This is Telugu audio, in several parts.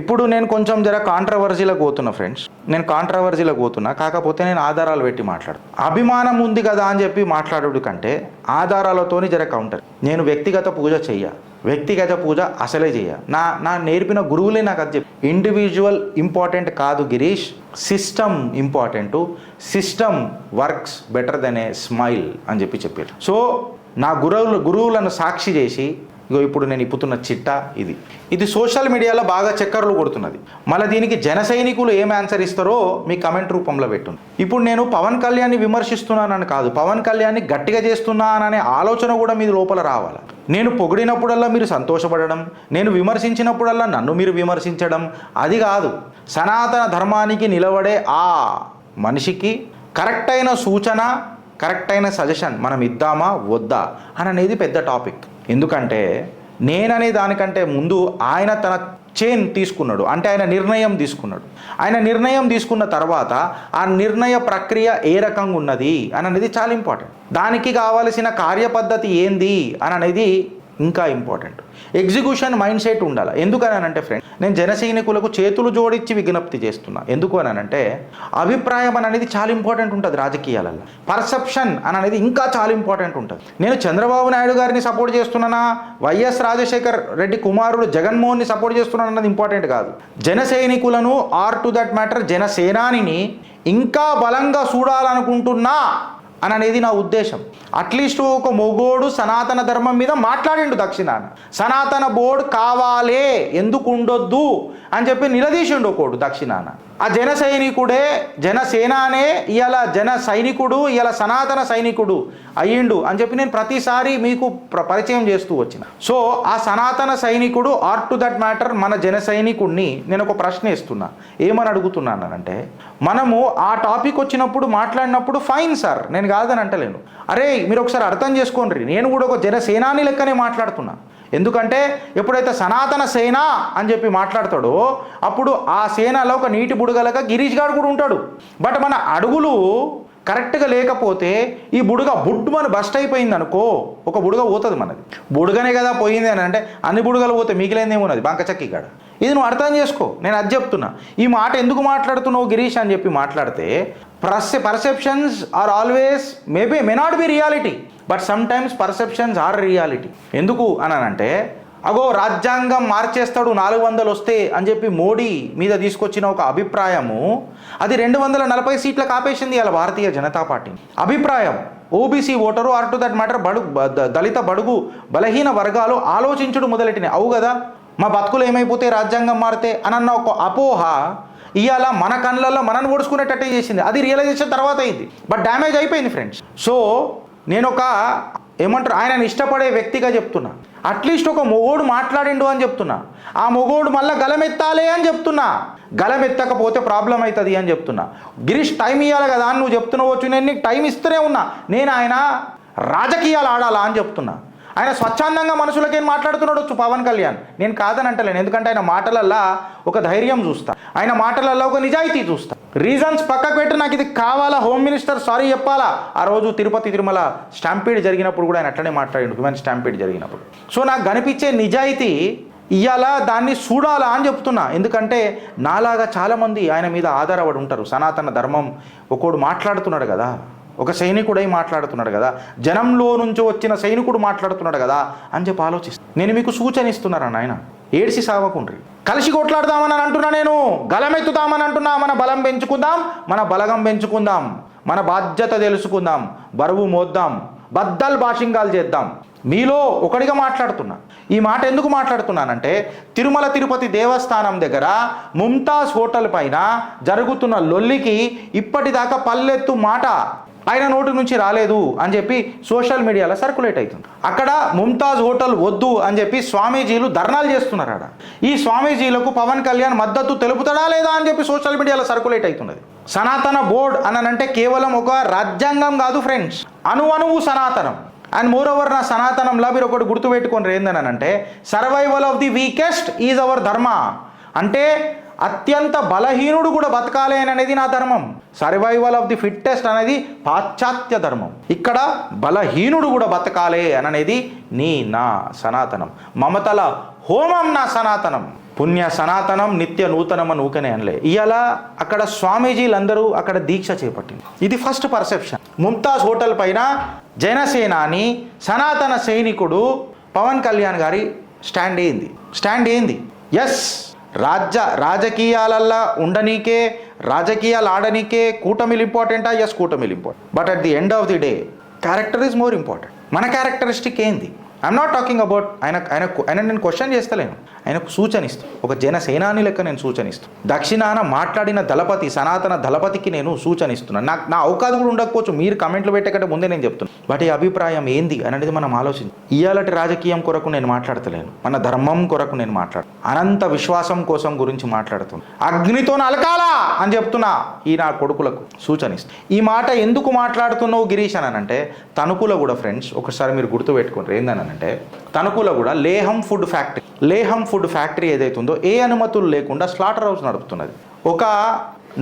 ఇప్పుడు నేను కొంచెం జర కాంట్రవర్సీలకు పోతున్నా ఫ్రెండ్స్, నేను కాంట్రవర్సీలకు పోతున్నా, కాకపోతే నేను ఆధారాలు పెట్టి మాట్లాడు. అభిమానం ఉంది కదా అని చెప్పి మాట్లాడు కంటే ఆధారాలతోని జర కౌంటర్. నేను వ్యక్తిగత పూజ చెయ్య, వ్యక్తిగత పూజ అసలే చెయ్య. నా నేర్పిన గురువులే నాకు అది చెప్పి, ఇండివిజువల్ ఇంపార్టెంట్ కాదు Girish, system important, system works better than a smile అని చెప్పారు. సో నా గురువులను సాక్షి చేసి ఇప్పుడు నేను ఇప్పుతున్న చిట్టా ఇది సోషల్ మీడియాలో బాగా చక్కర్లు కొడుతున్నది. మళ్ళీ దీనికి జన సైనికులు ఏం ఆన్సర్ ఇస్తారో మీ కమెంట్ రూపంలో పెట్టుంది. ఇప్పుడు నేను పవన్ కళ్యాణ్ని విమర్శిస్తున్నానని కాదు, పవన్ కళ్యాణ్ని గట్టిగా చేస్తున్నాననే ఆలోచన కూడా మీ లోపల రావాలి. నేను పొగిడినప్పుడల్లా మీరు సంతోషపడడం, నేను విమర్శించినప్పుడల్లా నన్ను మీరు విమర్శించడం అది కాదు. సనాతన ధర్మానికి నిలబడే ఆ మనిషికి కరెక్ట్ అయిన సూచన, కరెక్ట్ అయిన సజెషన్ మనం ఇద్దామా వద్దా అనేది పెద్ద టాపిక్. ఎందుకంటే నేననే దానికంటే ముందు ఆయన తన చైన్ తీసుకున్నాడు, అంటే ఆయన నిర్ణయం తీసుకున్నాడు. ఆయన నిర్ణయం తీసుకున్న తర్వాత ఆ నిర్ణయ ప్రక్రియ ఏ రకంగా ఉన్నది అనేది చాలా ఇంపార్టెంట్. దానికి కావలసిన కార్యపద్ధతి ఏంది అనేది ఇంకా ఇంపార్టెంట్. ఎగ్జిక్యూషన్ మైండ్ సెట్ ఉండాలి. ఎందుకనంటే ఫ్రెండ్, నేను జన సైనికులకు చేతులు జోడించి విజ్ఞప్తి చేస్తున్నా. ఎందుకు అనంటే అభిప్రాయం అనేది చాలా ఇంపార్టెంట్ ఉంటుంది రాజకీయాలలో. పర్సెప్షన్ అనేది ఇంకా చాలా ఇంపార్టెంట్ ఉంటుంది. నేను చంద్రబాబు నాయుడు గారిని సపోర్ట్ చేస్తున్నానా, వైఎస్ రాజశేఖర్ రెడ్డి కుమారుడు జగన్మోహన్ని సపోర్ట్ చేస్తున్నాను అన్నది ఇంపార్టెంట్ కాదు. జన సైనికులను ఆర్ టు దట్ మ్యాటర్ జనసేనాని ఇంకా బలంగా చూడాలనుకుంటున్నా అనేది నా ఉద్దేశం. అట్లీస్ట్ ఒక మొగోడు సనాతన ధర్మం మీద మాట్లాడిండు దక్షిణాన. సనాతన బోర్డు కావాలే, ఎందుకు ఉండొద్దు అని చెప్పి నిలదీసిండు ఒకడు దక్షిణాన. ఆ జన సైనికుడే, జనసేనానే ఇవాళ జన సైనికుడు, ఇవాళ సనాతన సైనికుడు అయ్యిండు అని చెప్పి నేను ప్రతిసారి మీకు పరిచయం చేస్తూ వచ్చిన. సో ఆ సనాతన సైనికుడు ఆర్ టు దట్ మ్యాటర్ మన జన సైనికుడిని నేను ఒక ప్రశ్న ఇస్తున్నా. ఏమని అడుగుతున్నానంటే, మనము ఆ టాపిక్ వచ్చినప్పుడు మాట్లాడినప్పుడు ఫైన్ సార్, నేను కాదని అంటలేను. అరే మీరు ఒకసారి అర్థం చేసుకోండి, నేను కూడా ఒక జనసేనాని లెక్కనే మాట్లాడుతున్నా. ఎందుకంటే ఎప్పుడైతే సనాతన సేన అని చెప్పి మాట్లాడతాడో అప్పుడు ఆ సేనలో ఒక నీటి బుడగలగా గిరీష్ గారు కూడా ఉంటాడు. బట్ మన అడుగులు కరెక్ట్గా లేకపోతే ఈ బుడగ బుడ్డుమని బస్ట్ అయిపోయింది అనుకో, ఒక బుడగ పోతుంది మనది. బుడగనే కదా పోయింది అని అంటే అన్ని బుడగలు పోతే మిగిలిందేమోనది బంకచక్కి కాడ. ఇది నువ్వు అర్థం చేసుకో. నేను అది చెప్తున్నా. ఈ మాట ఎందుకు మాట్లాడుతున్నావు గిరీష్ అని చెప్పి మాట్లాడితే, perceptions are always may not be reality, but sometimes perceptions are reality. ఎందుకు అనంటే, అగో రాజ్యాంగం మార్చేస్తాడు 400 వస్తే అని చెప్పి మోడీ మీద తీసుకొచ్చిన ఒక అభిప్రాయము అది 240 సీట్లకు ఆపేసింది ఇలా భారతీయ జనతా పార్టీ. అభిప్రాయం OBC voter or to that matter దళిత బడుగు బలహీన వర్గాలు ఆలోచించడం మొదలెట్టినాయి. అవు కదా, మా బతుకులు ఏమైపోతే రాజ్యాంగం మారితే అన్న ఒక అపోహ ఇవాళ మన కళ్ళల్లో మనల్ని ఓడుచుకునేటట్టే చేసింది. అది రియలైజేషన్ తర్వాత అయింది, బట్ డ్యామేజ్ అయిపోయింది ఫ్రెండ్స్. సో నేను ఒక ఏమంటారు ఆయనను ఇష్టపడే వ్యక్తిగా చెప్తున్నా. అట్లీస్ట్ ఒక మొగోడు మాట్లాడిండు అని చెప్తున్నా. ఆ మొగోడు మళ్ళీ గలమెత్తాలే అని చెప్తున్నా. గలమెత్తకపోతే ప్రాబ్లం అవుతుంది అని చెప్తున్నా. గిరీష్ టైం ఇవ్వాలి కదా అని నువ్వు చెప్తున్నావచ్చు, నేను నీకు టైం ఇస్తూనే ఉన్నా. నేను ఆయన రాజకీయాలు ఆడాలా అని చెప్తున్నా. ఆయన స్వచ్ఛందంగా మనుషులకేం మాట్లాడుతున్నాడు పవన్ కళ్యాణ్, నేను కాదని అంటలేను. ఎందుకంటే ఆయన మాటలల్లో ఒక ధైర్యం చూస్తా, ఆయన మాటలల్లో ఒక నిజాయితీ చూస్తా. రీజన్స్ పక్కకు పెట్టి నాకు ఇది కావాలా, హోమ్ మినిస్టర్ సారీ చెప్పాలా. ఆ రోజు తిరుపతి తిరుమల స్టాంపీడ్ జరిగినప్పుడు కూడా ఆయన అట్లనే మాట్లాడిండు, హ్యూమన్ స్టాంపీడ్ జరిగినప్పుడు. సో నాకు కనిపించే నిజాయితీ ఇవాళ దాన్ని చూడాలా అని చెప్తున్నా. ఎందుకంటే నాలాగా చాలామంది ఆయన మీద ఆధారపడి ఉంటారు. సనాతన ధర్మం ఒకడు మాట్లాడుతున్నాడు కదా, ఒక సైనికుడై మాట్లాడుతున్నాడు కదా, జనంలో నుంచి వచ్చిన సైనికుడు మాట్లాడుతున్నాడు కదా అని చెప్పి ఆలోచిస్తాను. నేను మీకు సూచన ఇస్తున్నాను, ఆయన ఏడ్చి సావకుండ్రి, కలిసి కొట్లాడదామని అంటున్నా. నేను గలమెత్తుతామని అంటున్నా. మన బలం పెంచుకుందాం, మన బలగం పెంచుకుందాం, మన బాధ్యత తెలుసుకుందాం, బరువు మోద్దాం, బద్దల్ భాషింగాలు చేద్దాం. మీలో ఒకడిగా మాట్లాడుతున్నా. ఈ మాట ఎందుకు మాట్లాడుతున్నానంటే, తిరుమల తిరుపతి దేవస్థానం దగ్గర ముంతాజ్ హోటల్ పైన జరుగుతున్న లొల్లికి ఇప్పటిదాకా పల్లెత్తు మాట ఆయన నోటి నుంచి రాలేదు అని చెప్పి సోషల్ మీడియాలో సర్క్యులేట్ అవుతుంది. అక్కడ ముంతాజ్ హోటల్ వద్దు అని చెప్పి స్వామీజీలు ధర్నాలు చేస్తున్నారు. అక్కడ ఈ స్వామీజీలకు పవన్ కళ్యాణ్ మద్దతు తెలుపుతాడా లేదా అని చెప్పి సోషల్ మీడియాలో సర్క్యులేట్ అవుతున్నది. సనాతన బోర్డ్ అనంటే కేవలం ఒక రాజ్యాంగం కాదు ఫ్రెండ్స్, అణువు సనాతనం. అండ్ మోర్ ఓవర్ నా సనాతనంలో మీరు ఒకటి గుర్తుపెట్టుకొని ఏందనంటే, survival of the weakest is our dharma. అంటే అత్యంత బలహీనుడు కూడా బతకాలి అనేది నా ధర్మం. సర్వైవల్ ఆఫ్ ది ఫిట్టెస్ట్ అనేది పాశ్చాత్య ధర్మం. ఇక్కడ బలహీనుడు కూడా బతకాలి అనేది నా సనాతనం. మమతల హోమం నా సనాతనం. పుణ్య సనాతనం నిత్య నూతనం అని ఊకనే అనలే. ఇవాళ అక్కడ స్వామీజీలందరూ అక్కడ దీక్ష చేపట్టింది. ఇది ఫస్ట్ పర్సెప్షన్. ముంతాజ్ హోటల్ పైన జనసేనాని సనాతన సైనికుడు పవన్ కళ్యాణ్ గారి స్టాండ్ ఏంది? ఎస్, రాజకీయాలల్లో ఉండనీకే, రాజకీయాలు ఆడనీకే కూటమిలు ఇంపార్టెంటా? ఎస్, కూటమిలు important. But at the end of the day character is more important. మన క్యారెక్టరిస్టిక్ ఏంది? ఐఎమ్ నాట్ టాకింగ్ అబౌట్ ఆయన నేను క్వశ్చన్ చేస్తలేను, ఆయనకు సూచనిస్తాను. ఒక జనసేనాని లెక్క నేను సూచనిస్తాను. దక్షిణాన మాట్లాడిన దళపతి, సనాతన దళపతికి నేను సూచనిస్తున్నాను. నా అవకాశం కూడా ఉండకపోవచ్చు, మీరు కమెంట్లు పెట్టకంటే ముందే నేను చెప్తున్నాను. వాటి అభిప్రాయం ఏంది అనేది మనం ఆలోచించి, ఇయాలటి రాజకీయం కొరకు నేను మాట్లాడతలేను, మన ధర్మం కొరకు నేను అనంత విశ్వాసం కోసం గురించి మాట్లాడుతున్నాను. అగ్నితో అలకాలా అని చెప్తున్నా ఈ నా కొడుకులకు సూచనిస్తాను. ఈ మాట ఎందుకు మాట్లాడుతున్నావు గిరీష్ అని అంటే, తణుకులో కూడా ఫ్రెండ్స్ ఒకసారి మీరు గుర్తుపెట్టుకుంటారు ఏందనంటే, తణుకులో కూడా లేహం ఫుడ్ ఫ్యాక్టరీ ఏదైతే ఉందో ఏ అనుమతులు లేకుండా స్లాటర్ హౌస్ నడుపుతున్నది. ఒక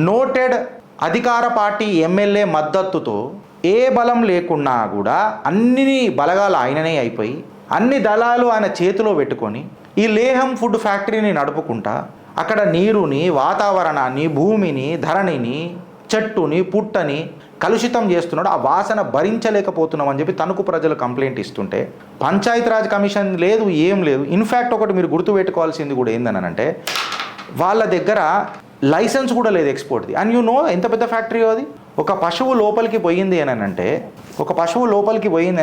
నోటెడ్ అధికార పార్టీ ఎమ్మెల్యే మద్దతుతో ఏ బలం లేకున్నా కూడా అన్ని బలగాలు ఆయననే అయిపోయి అన్ని దళాలు ఆయన చేతిలో పెట్టుకొని ఈ లేహం ఫుడ్ ఫ్యాక్టరీని నడుపుకుంటా అక్కడ నీరుని, వాతావరణాన్ని, భూమిని, ధరణిని, చెట్టుని, పుట్టని కలుషితం చేస్తున్నాడు. ఆ వాసన భరించలేకపోతున్నాం అని చెప్పి తణుకు ప్రజలు కంప్లైంట్ ఇస్తుంటే పంచాయతీరాజ్ కమిషన్ లేదు, ఏం లేదు. ఇన్ఫ్యాక్ట్ ఒకటి మీరు గుర్తుపెట్టుకోవాల్సింది కూడా ఏందనంటే, వాళ్ళ దగ్గర లైసెన్స్ కూడా లేదు ఎక్స్పోర్ట్ది. అండ్ యూ నో ఎంత పెద్ద ఫ్యాక్టరీ అది. ఒక పశువు లోపలికి పోయింది అని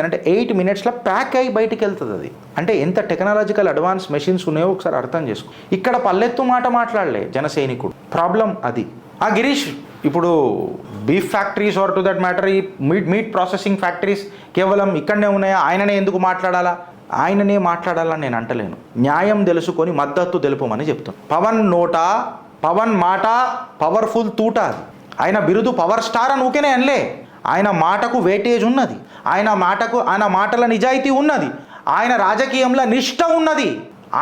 అంటే 8 minutesలో ప్యాక్ అయ్యి బయటికి వెళ్తుంది అది. అంటే ఎంత టెక్నాలజికల్ అడ్వాన్స్ మెషిన్స్ ఉన్నాయో ఒకసారి అర్థం చేసుకో. ఇక్కడ పల్లెత్తు మాట మాట్లాడలే జనసైనికుడు. ప్రాబ్లం అది. గిరీష్, ఇప్పుడు beef factories or to that matter ఈ మీట్ ప్రాసెసింగ్ ఫ్యాక్టరీస్ కేవలం ఇక్కడనే ఉన్నాయా? ఆయననే ఎందుకు మాట్లాడాలా? ఆయననే మాట్లాడాలని నేను అంటలేను. న్యాయం తెలుసుకొని మద్దతు తెలుపమని చెప్తాను. పవన్ మాట పవర్ఫుల్ తూట అది. ఆయన బిరుదు పవర్ స్టార్ అని ఊకేనే అనలే. ఆయన మాటకు వేటేజ్ ఉన్నది, ఆయన మాటల నిజాయితీ ఉన్నది, ఆయన రాజకీయంలో నిష్ఠ ఉన్నది,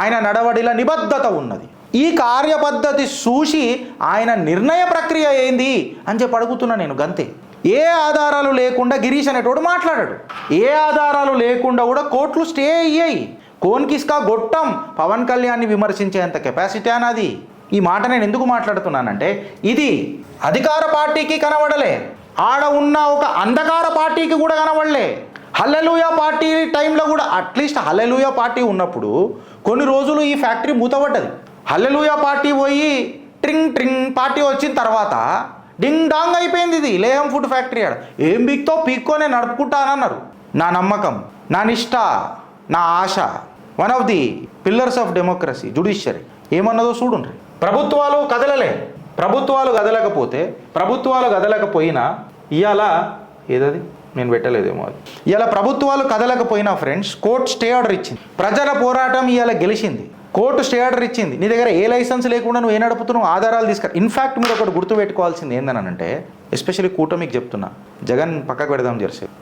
ఆయన నడవడిల నిబద్ధత ఉన్నది. ఈ కార్యపద్ధతి చూసి ఆయన నిర్ణయ ప్రక్రియ ఏంది అని చెప్పి అడుగుతున్నా నేను. గంతే. ఏ ఆధారాలు లేకుండా గిరీష్ అనేటోడు మాట్లాడాడు. ఏ ఆధారాలు లేకుండా కూడా కోర్టులు స్టే అయ్యాయి. కోన్కిస్కా గొట్టం పవన్ కళ్యాణ్ని విమర్శించేంత కెపాసిటీ అన్నది. ఈ మాట నేను ఎందుకు మాట్లాడుతున్నానంటే, ఇది అధికార పార్టీకి కనబడలే, ఆడ ఉన్న ఒక అంధకార పార్టీకి కూడా కనబడలే. హల్లెలూయా పార్టీ టైంలో కూడా, అట్లీస్ట్ హల్లెలూయా పార్టీ ఉన్నప్పుడు కొన్ని రోజులు ఈ ఫ్యాక్టరీ మూతపడ్డది. హల్లెలూయా పార్టీ పోయి ట్రింగ్ పార్టీ వచ్చిన తర్వాత డింగ్ డాంగ్ అయిపోయింది ఇది లేహం ఫుడ్ ఫ్యాక్టరీ. ఆడ ఏం పీక్తో పీక్కోనే నడుపుకుంటానన్నారు. నా నమ్మకం, నా నిష్ఠ, నా ఆశ, one of the pillars of democracy judiciary ఏమన్నదో చూడండి. ప్రభుత్వాలు కదలకపోయినా ఇవాళ ఏదది నేను పెట్టలేదేమో అది. ఇవాళ ప్రభుత్వాలు కదలకపోయినా ఫ్రెండ్స్, కోర్టు స్టే ఆర్డర్ ఇచ్చింది. ప్రజల పోరాటం ఇవాళ గెలిచింది. కోర్టు స్టే ఆర్డర్ ఇచ్చింది. నీ దగ్గర ఏ లైసెన్స్ లేకుండా నువ్వు ఏ నడుపుతున్నావు? ఆధారాలు తీసుకురా. ఇన్ఫ్యాక్ట్ మీరు ఒకటి గుర్తుపెట్టుకోవాల్సింది ఏందనంటే, ఎస్పెషల్లీ కూటమికి చెప్తున్నా, జగన్ పక్కకు పెడదాం,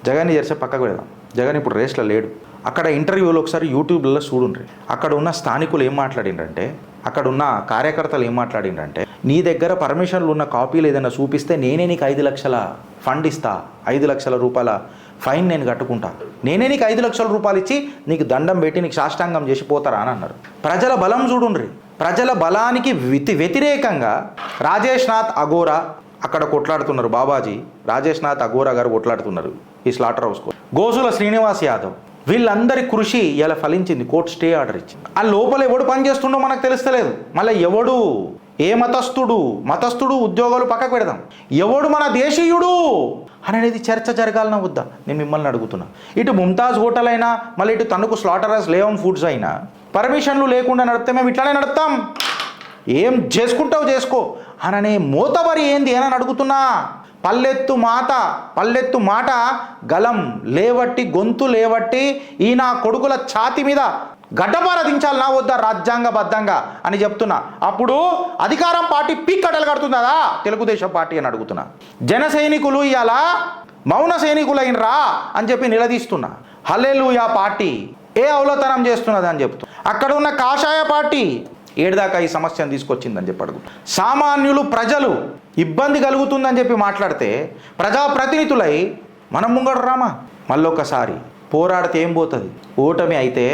జగన్ని పక్కకు పెడదాం. జగన్ ఇప్పుడు రేస్లో లేడు. అక్కడ ఇంటర్వ్యూలో ఒకసారి యూట్యూబ్లలో చూడుండ్రి. అక్కడ ఉన్న స్థానికులు ఏం మాట్లాడిండ్రంటే, అక్కడ ఉన్న కార్యకర్తలు ఏం మాట్లాడిండ్రంటే, నీ దగ్గర పర్మిషన్లు ఉన్న కాపీలు ఏదైనా చూపిస్తే నేనే నీకు 5 లక్షల ఫండ్ ఇస్తా, 5 లక్షల రూపాయల ఫైన్ నేను కట్టుకుంటా, నేనే నీకు 5 లక్షల రూపాయలు ఇచ్చి నీకు దండం పెట్టి నీకు సాష్టాంగం చేసి పోతారా అని అన్నారు. ప్రజల బలం చూడుండ్రి. ప్రజల బలానికి వ్యతిరేకంగా రాజేష్ నాథ్ అఘోరా అక్కడ కొట్లాడుతున్నారు. బాబాజీ రాజేష్ నాథ్ అఘోరా గారు కొట్లాడుతున్నారు ఈ స్లాటర్ హౌస్. గోసుల శ్రీనివాస్ యాదవ్, వీళ్ళందరి కృషి ఇలా ఫలించింది. కోర్టు స్టే ఆర్డర్ ఇచ్చింది. ఆ లోపల ఎవడు పని చేస్తుండో మనకు తెలుస్తలేదు. మళ్ళీ ఎవడు ఏ మతస్థుడు ఉద్యోగాలు పక్కకు పెడదాం, ఎవడు మన దేశీయుడు అనేది చర్చ జరగాలన్నా వద్దా నేను మిమ్మల్ని అడుగుతున్నా. ఇటు ముంతాజ్ హోటల్ అయినా, మళ్ళీ ఇటు తణుకు స్లాటర్ హౌస్ లేహం ఫుడ్స్ అయినా పర్మిషన్లు లేకుండా నడిపితే మేము ఇట్లానే నడుపుతాం, ఏం చేసుకుంటావు చేసుకో అననే మోతబరి ఏంది అని అడుగుతున్నా. పల్లెత్తు మాట గలం లేవట్టి, గొంతు లేవట్టి ఈ నా కొడుకుల ఛాతి మీద గడ్డపార దించాలనా వద్దా రాజ్యాంగబద్ధంగా అని చెప్తున్నా. అప్పుడు అధికారం పార్టీ పీక్కడలు కడుతుందా తెలుగుదేశం పార్టీ అని అడుగుతున్నా. జన సైనికులు ఇలా మౌన సైనికులైనరా అని చెప్పి నిలదీస్తున్నా. హల్లెలూయా పార్టీ ఏ అవలోతనం చేస్తున్నది అని చెప్తూ, అక్కడ ఉన్న కాషాయ పార్టీ ఏడుదాకా ఈ సమస్యను తీసుకొచ్చిందని చెప్పి అడుగు. సామాన్యులు ప్రజలు ఇబ్బంది కలుగుతుందని చెప్పి మాట్లాడితే ప్రజాప్రతినిధులై మనం ముంగడు రామా. మళ్ళొకసారి పోరాడితే ఏం పోతుంది? ఓటమి అయితే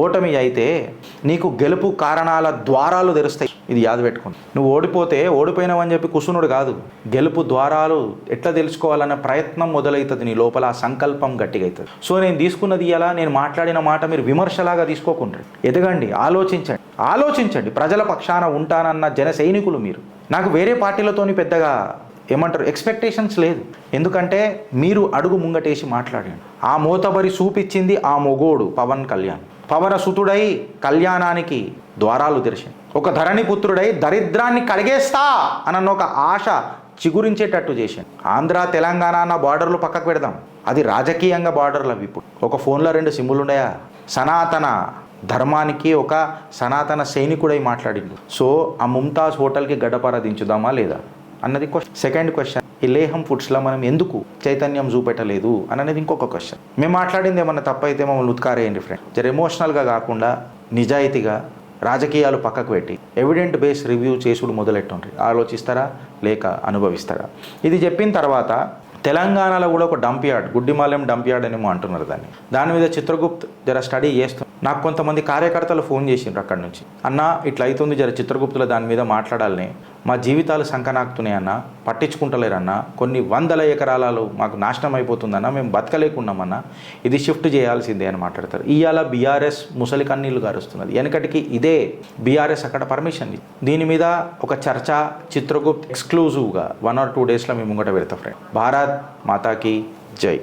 ఓటమి అయితే నీకు గెలుపు కారణాల ద్వారాలు తెరుస్తాయి. ఇది యాద పెట్టుకోండి. నువ్వు ఓడిపోతే ఓడిపోయినావని చెప్పి కుసునుడు కాదు, గెలుపు ద్వారాలు ఎట్లా తెలుసుకోవాలన్న ప్రయత్నం మొదలవుతుంది నీ లోపల, ఆ సంకల్పం గట్టిగా అవుతుంది. సో నేను తీసుకున్నది ఇలా, నేను మాట్లాడిన మాట మీరు విమర్శలాగా తీసుకోకుండా ఎదగండి, ఆలోచించండి. ప్రజల పక్షాన ఉంటానన్న జన సైనికులు మీరు. నాకు వేరే పార్టీలతోని పెద్దగా ఏమంటారు ఎక్స్పెక్టేషన్స్ లేదు. ఎందుకంటే మీరు అడుగు ముంగటేసి మాట్లాడండి. ఆ మోతబరి చూపించింది ఆ మొగోడు పవన్ కళ్యాణ్. పవన సుతుడై కళ్యాణానికి ద్వారాలు తెరిచింది. ఒక ధరణి పుత్రుడై దరిద్రాన్ని కడిగేస్తా అన్న ఒక ఆశ చిగురించేటట్టు చేశాను. ఆంధ్ర తెలంగాణ అన్న బార్డర్లు పక్కకు పెడదాం, అది రాజకీయంగా బార్డర్లు అవి. ఇప్పుడు ఒక ఫోన్లో 2 సిమ్ములు ఉన్నాయా? సనాతన ధర్మానికి ఒక సనాతన సైనికుడై మాట్లాడిండు. సో ఆ ముంతాజ్ హోటల్కి గడ్డపార దించుదామా లేదా అన్నది క్వశ్చన్. సెకండ్ క్వశ్చన్, ఈ లేహం ఫుడ్స్లో మనం ఎందుకు చైతన్యం చూపెట్టలేదు అన్నది ఇంకొక క్వశ్చన్. మేము మాట్లాడింది ఏమన్నా తప్పైతే మమ్మల్ని ఉత్కారేయండి ఫ్రెండ్. జర ఎమోషనల్గా కాకుండా నిజాయితీగా రాజకీయాలు పక్కకు పెట్టి ఎవిడెంట్ బేస్ రివ్యూ చేసుడు మొదలెట్టుండ్రి. ఆలోచిస్తారా లేక అనుభవిస్తారా? ఇది చెప్పిన తర్వాత తెలంగాణలో కూడా ఒక డంప్ యార్డ్, గుడ్డిమాలెం డంప్ యార్డ్ అనేమో అంటున్నారు దాన్ని. దాని మీద చిత్రగుప్త్ జర స్టడీ చేస్తుంది. నాకు కొంతమంది కార్యకర్తలు ఫోన్ చేసిండ్రు అక్కడి నుంచి, అన్న ఇట్లా అవుతుంది, జర చిత్రగుప్తుల దాని మీద మాట్లాడాలని, మా జీవితాలు సంకనాకుతున్నాయి అన్న, పట్టించుకుంటలేరన్న, కొన్ని 100 ఎకరాలు మాకు నాశనం అయిపోతుందన్న, మేము బతకలేకున్నామన్నా, ఇది షిఫ్ట్ చేయాల్సిందే అని మాట్లాడతారు. ఇవాళ బీఆర్ఎస్ ముసలి కన్నీళ్లు గారుస్తున్నది. వెనకటికి ఇదే బీఆర్ఎస్ అక్కడ పర్మిషన్. దీని మీద ఒక చర్చ చిత్రగుప్త్ ఎక్స్క్లూజివ్గా 1 or 2 డేస్లో మేము ముంగట పెడతాం ఫ్రెండ్. భారత్ మాతాకి జై.